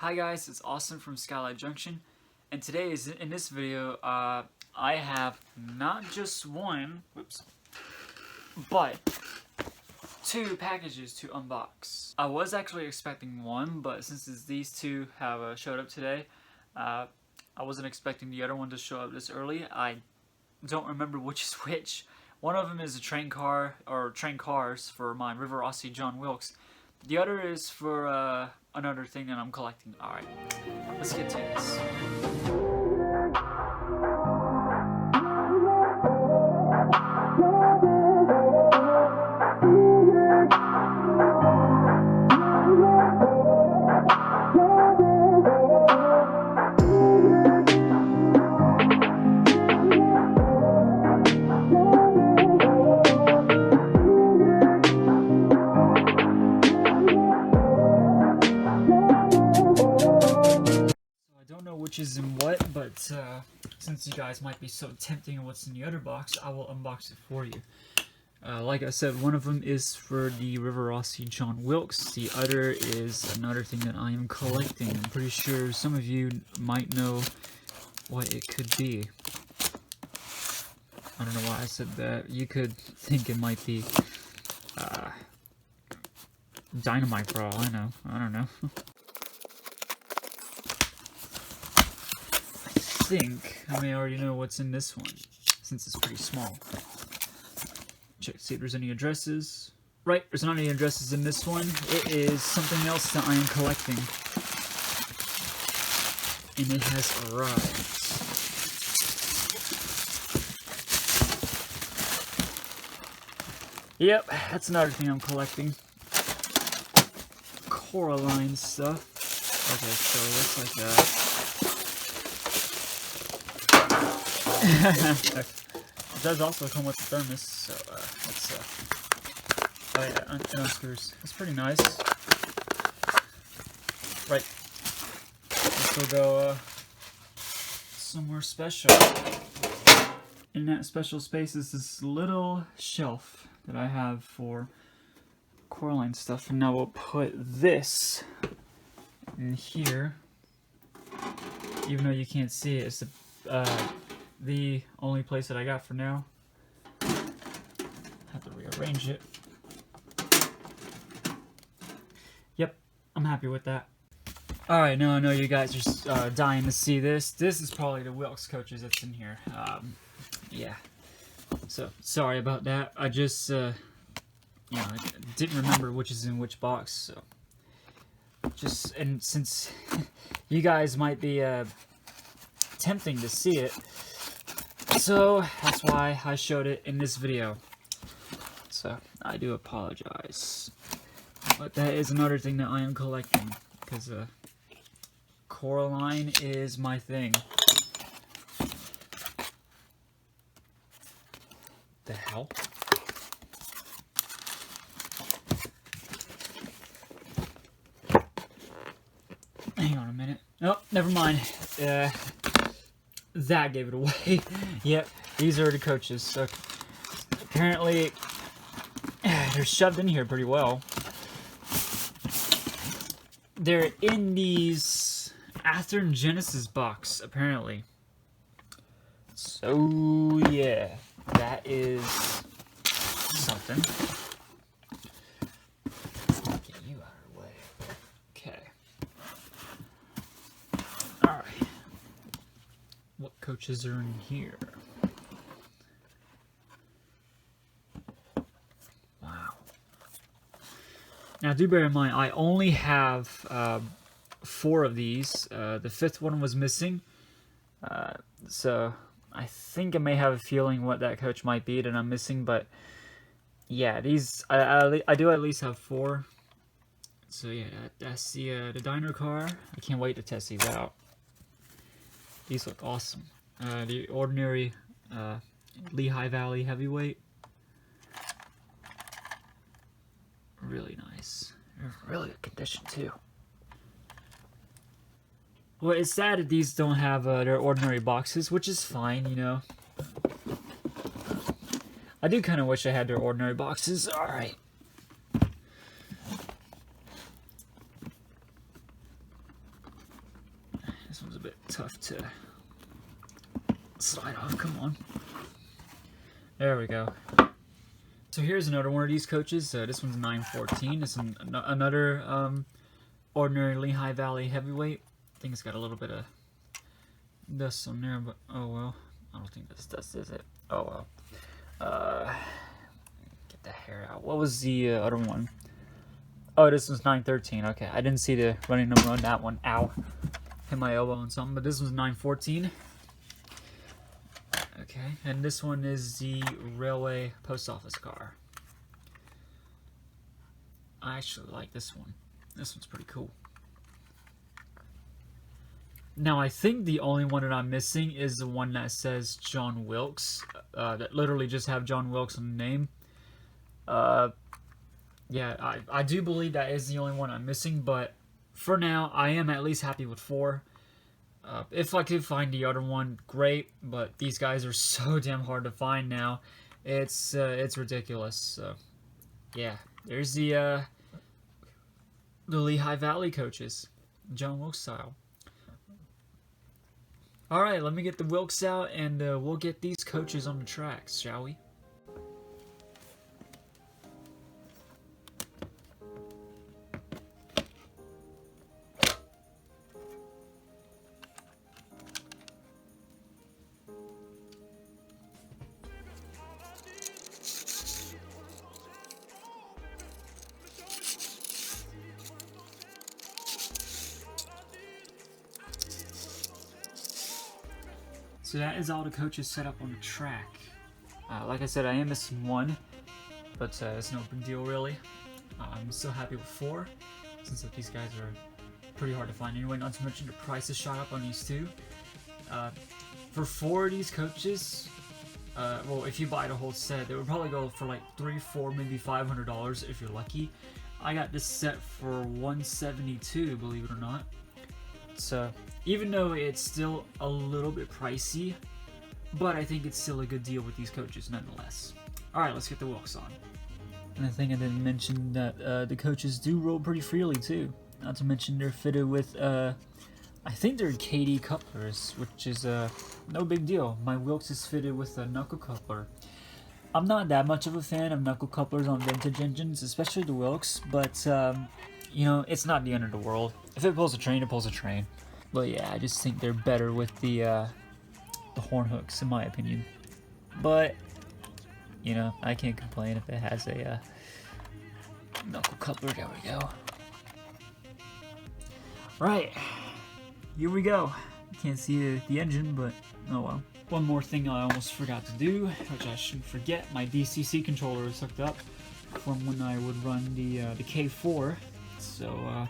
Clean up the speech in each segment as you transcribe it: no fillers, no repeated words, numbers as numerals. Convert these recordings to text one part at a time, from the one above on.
Hi guys, it's Austin from Skylight Junction, and today in this video, I have not just one, but two packages to unbox. I was actually expecting one, but since these two have showed up today, I wasn't expecting the other one to show up this early. I don't remember which is which. One of them is a train car, or train cars for my Rivarossi John Wilkes. The other is for another thing that I'm collecting. Alright, let's get to this. Which is in what, but since you guys might be so tempting on what's in the other box, I will unbox it for you. Like I said, one of them is for the Rivarossi John Wilkes. The other is another thing that I am collecting. I'm pretty sure some of you might know what it could be. I don't know why I said that. You could think it might be dynamite for all I know. I don't know. I think I may already know what's in this one, since it's pretty small. Check, see if there's any addresses. Right, there's not any addresses in this one. It is something else that I am collecting. And it has arrived. Yep, that's another thing I'm collecting. Coraline stuff. Okay, so it looks like that. It does also come with a thermos, so let's oh yeah, it unscrews. It's pretty nice. Right, this will go somewhere special. In that special space is this little shelf that I have for Coraline stuff, and now we'll put this in here. Even though you can't see it, it's the only place that I got for now. Have to rearrange it. Yep, I'm happy with that. Alright, now I know you guys are dying to see this. This is probably the Wilkes coaches that's in here. Yeah. So, sorry about that. I just, I didn't remember which is in which box, so. And since you guys might be, tempting to see it, so that's why I showed it in this video. So I do apologize, but that is another thing that I am collecting, because Coraline is my thing. The hell? Hang on a minute. Oh, never mind. That gave it away. Yep, these are the coaches. So apparently, they're shoved in here pretty well. They're in these Athearn Genesis box, apparently. So yeah, that is something. Get you out of the way. Okay. Alright. What coaches are in here? Wow. Now do bear in mind, I only have 4 of these. The 5th one was missing. So I think I may have a feeling what that coach might be that I'm missing, but yeah, these I do at least have 4. So yeah, that's the diner car. I can't wait to test these out. These look awesome. The ordinary Lehigh Valley heavyweight. Really nice. They're really good condition too. Well, it's sad that these don't have their ordinary boxes, which is fine, you know. I do kind of wish I had their ordinary boxes. Alright. This one's a bit tough to slide off. Come on. There we go. So here's another one of these coaches. This one's 914. This is another ordinary Lehigh Valley heavyweight. I think it's got a little bit of dust on there, but oh well. I don't think that's dust, is it? Oh well. Get the hair out. What was the other one? Oh, this was 913. Okay, I didn't see the running number on that one. Ow. Hit my elbow on something, but this was 914. Okay, and this one is the railway post office car. I actually like this one. This one's pretty cool. Now, I think the only one that I'm missing is the one that says John Wilkes. That literally just have John Wilkes on the name. Yeah, I do believe that is the only one I'm missing, but for now, I am at least happy with 4. If I could find the other one, great, but these guys are so damn hard to find now. It's ridiculous. So, yeah, there's the Lehigh Valley coaches, John Wilkes style. All right, let me get the Wilkes out, and we'll get these coaches on the tracks, shall we? So that is all the coaches set up on the track. Like I said, I am missing 1, but it's no big deal really. I'm still happy with 4, since these guys are pretty hard to find anyway, not to mention the prices shot up on these 2. For 4 of these coaches, well, if you buy the whole set, they would probably go for like $300, $400, maybe $500 if you're lucky. I got this set for $172, believe it or not. So, even though it's still a little bit pricey, but I think it's still a good deal with these coaches nonetheless. Alright, let's get the Wilkes on. And I think I didn't mention that the coaches do roll pretty freely too. Not to mention they're fitted with, I think they're KD couplers, which is no big deal. My Wilkes is fitted with a knuckle coupler. I'm not that much of a fan of knuckle couplers on vintage engines, especially the Wilkes, but you know, it's not the end of the world. If it pulls a train, it pulls a train. But yeah, I just think they're better with the horn hooks, in my opinion. But, you know, I can't complain if it has a knuckle coupler. There we go. Right, here we go. Can't see the engine, but oh well. One more thing I almost forgot to do, which I shouldn't forget. My DCC controller is hooked up from when I would run the K4. So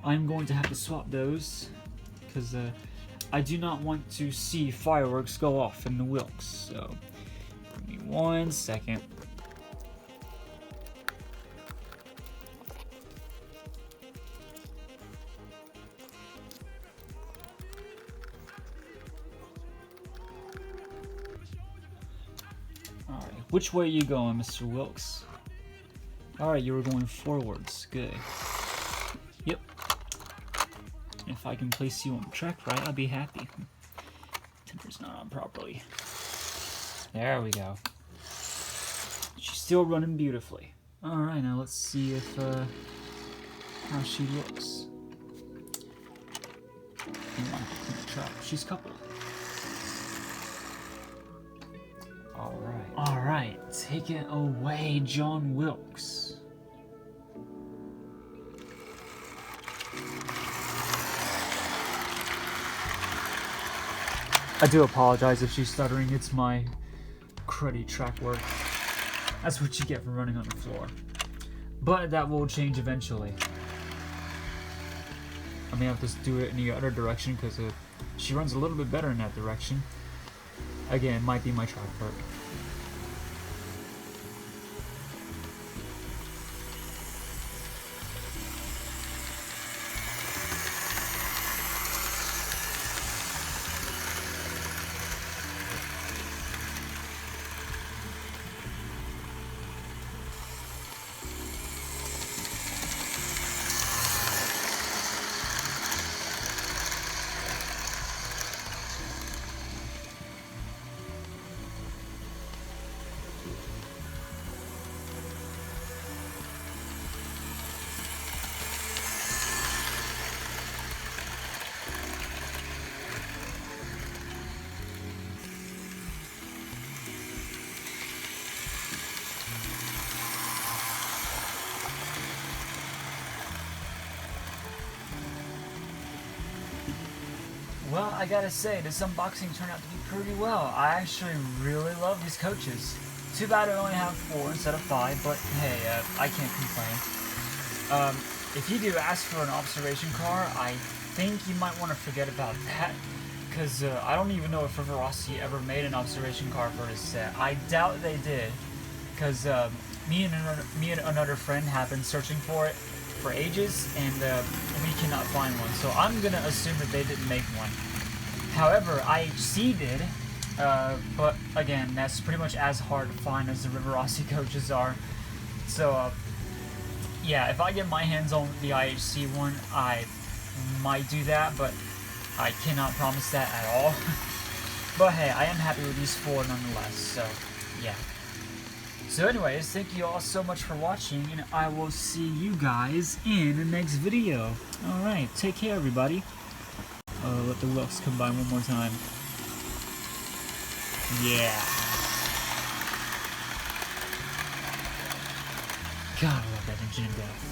I'm going to have to swap those because I do not want to see fireworks go off in the Wilkes. So give me 1 second. Alright, which way are you going, Mr. Wilkes? Alright, you were going forwards. Good. Yep. If I can place you on the track right, I'll be happy. Temper's not on properly. There we go. She's still running beautifully. Alright, now let's see if how she looks. Come on the track. She's coupled. Alright. Alright, take it away, John Wilkes. I do apologize if she's stuttering. It's my cruddy track work. That's what you get for running on the floor. But that will change eventually. I may have to do it in the other direction because she runs a little bit better in that direction. Again, it might be my track work. Well, I gotta say, this unboxing turned out to be pretty well. I actually really love these coaches. Too bad I only have 4 instead of 5, but hey, I can't complain. If you do ask for an observation car, I think you might want to forget about that, because I don't even know if Rivarossi ever made an observation car for this set. I doubt they did, because me and another friend have been searching for it for ages, and we cannot find one. So I'm gonna assume that they didn't make one. However, IHC did, but again, that's pretty much as hard to find as the Rivarossi coaches are. So yeah, if I get my hands on the IHC one, I might do that, but I cannot promise that at all. But hey, I am happy with these 4 nonetheless, so yeah. So anyways, thank you all so much for watching, and I will see you guys in the next video. Alright, take care everybody. Let the Wilkes come by one more time. Yeah. God, I love that engine to death.